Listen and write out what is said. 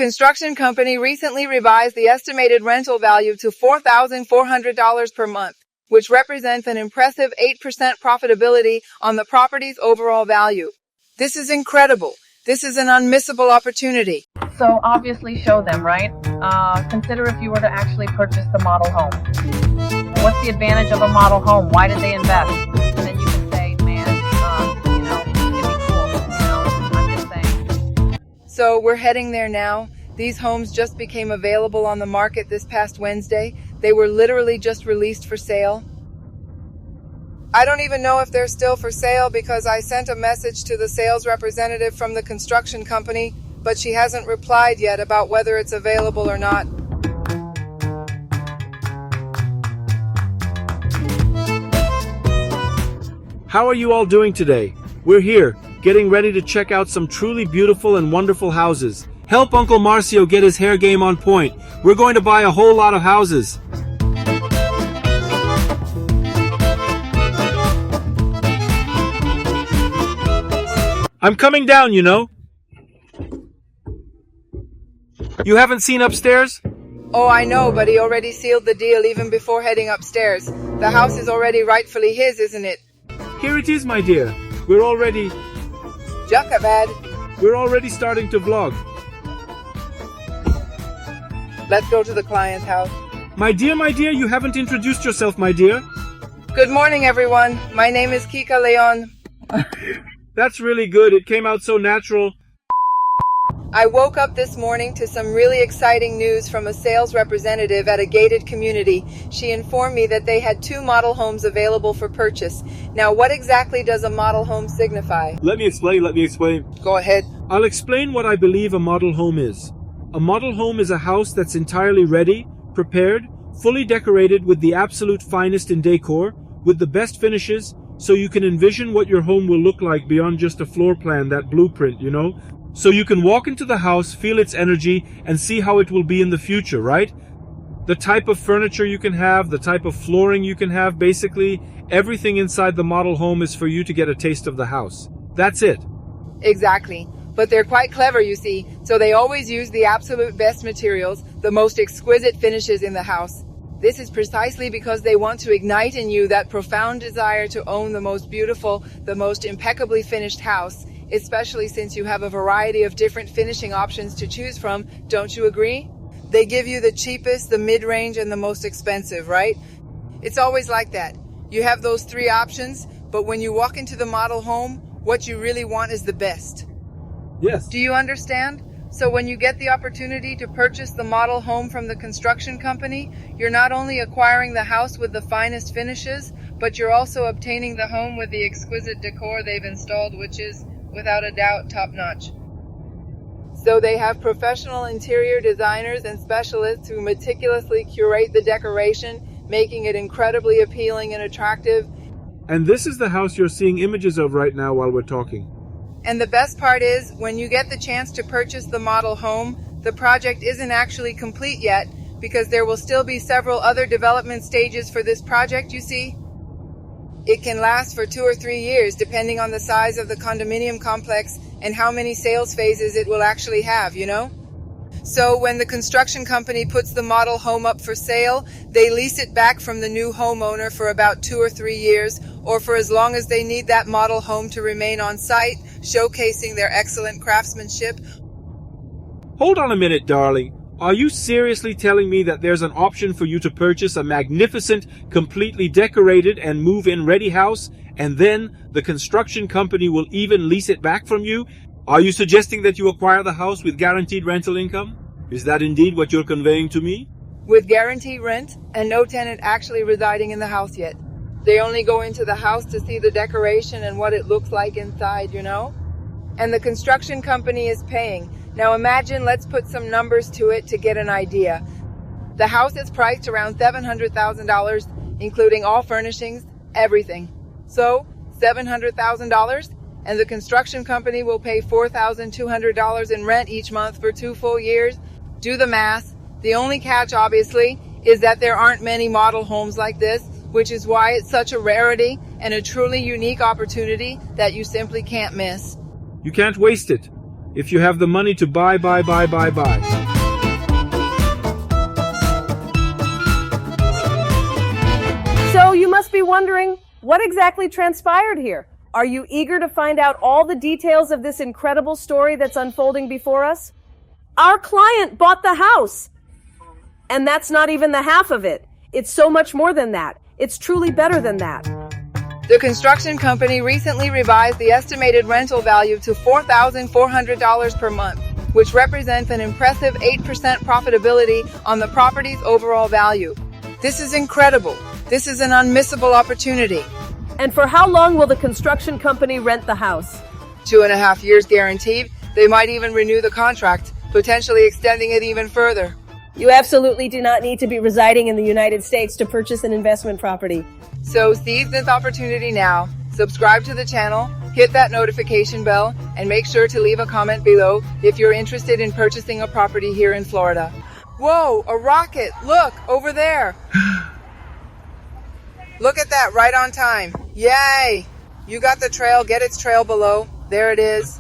construction company recently revised the estimated rental value to $4,400 per month, which represents an impressive 8% profitability on the property's overall value. This is incredible. This is an unmissable opportunity. So obviously show them, right? Consider if you were to actually purchase the model home. What's the advantage of a model home? Why did they invest? And then you can say, man, it'd be cool, I'm just saying. So we're heading there now. These homes just became available on the market this past Wednesday. They were literally just released for sale. I don't even know if they're still for sale because I sent a message to the sales representative from the construction company, but she hasn't replied yet about whether it's available or not. How are you all doing today? We're here, getting ready to check out some truly beautiful and wonderful houses. Help Uncle Marcio get his hair game on point. We're going to buy a whole lot of houses. I'm coming down, you know. You haven't seen upstairs? Oh, I know, but he already sealed the deal even before heading upstairs. The house is already rightfully his, isn't it? Here it is, my dear. We're already starting to vlog. Let's go to the client's house. My dear, you haven't introduced yourself, my dear. Good morning, everyone. My name is KiKa Leon. That's really good. It came out so natural. I woke up this morning to some really exciting news from a sales representative at a gated community. She informed me that they had 2 model homes available for purchase. Now, what exactly does a model home signify? Let me explain. Go ahead. I'll explain what I believe a model home is. A model home is a house that's entirely ready, prepared, fully decorated with the absolute finest in decor, with the best finishes, so you can envision what your home will look like beyond just a floor plan, that blueprint, you know? So you can walk into the house, feel its energy, and see how it will be in the future, right? The type of furniture you can have, the type of flooring you can have, basically, everything inside the model home is for you to get a taste of the house. That's it. Exactly. But they're quite clever, you see, so they always use the absolute best materials, the most exquisite finishes in the house. This is precisely because they want to ignite in you that profound desire to own the most beautiful, the most impeccably finished house, especially since you have a variety of different finishing options to choose from. Don't you agree? They give you the cheapest, the mid-range, and the most expensive, right? It's always like that. You have those 3 options, but when you walk into the model home, what you really want is the best. Yes. Do you understand? So when you get the opportunity to purchase the model home from the construction company, you're not only acquiring the house with the finest finishes, but you're also obtaining the home with the exquisite decor they've installed, which is, without a doubt, top-notch. So they have professional interior designers and specialists who meticulously curate the decoration, making it incredibly appealing and attractive. And this is the house you're seeing images of right now while we're talking. And the best part is, when you get the chance to purchase the model home, the project isn't actually complete yet, because there will still be several other development stages for this project, you see. It can last for 2 or 3 years, depending on the size of the condominium complex and how many sales phases it will actually have, you know? So when the construction company puts the model home up for sale, they lease it back from the new homeowner for about 2 or 3 years, or for as long as they need that model home to remain on site, showcasing their excellent craftsmanship. Hold on a minute, darling. Are you seriously telling me that there's an option for you to purchase a magnificent, completely decorated and move-in ready house, and then the construction company will even lease it back from you? Are you suggesting that you acquire the house with guaranteed rental income? Is that indeed what you're conveying to me? With guaranteed rent and no tenant actually residing in the house yet. They only go into the house to see the decoration and what it looks like inside, you know? And the construction company is paying. Now imagine, let's put some numbers to it to get an idea. The house is priced around $700,000, including all furnishings, everything. So, $700,000, and the construction company will pay $4,200 in rent each month for 2 full years. Do the math. The only catch, obviously, is that there aren't many model homes like this, which is why it's such a rarity and a truly unique opportunity that you simply can't miss. You can't waste it. If you have the money to buy. So you must be wondering, what exactly transpired here? Are you eager to find out all the details of this incredible story that's unfolding before us? Our client bought the house. And that's not even the half of it. It's so much more than that. It's truly better than that. The construction company recently revised the estimated rental value to $4,400 per month, which represents an impressive 8% profitability on the property's overall value. This is incredible. This is an unmissable opportunity. And for how long will the construction company rent the house? 2.5 years guaranteed. They might even renew the contract, potentially extending it even further. You absolutely do not need to be residing in the United States to purchase an investment property. So seize this opportunity now. Subscribe to the channel, hit that notification bell, and make sure to leave a comment below if you're interested in purchasing a property here in Florida. Whoa, a rocket! Look, over there! Look at that, right on time. Yay! You got the trail, get its trail below. There it is.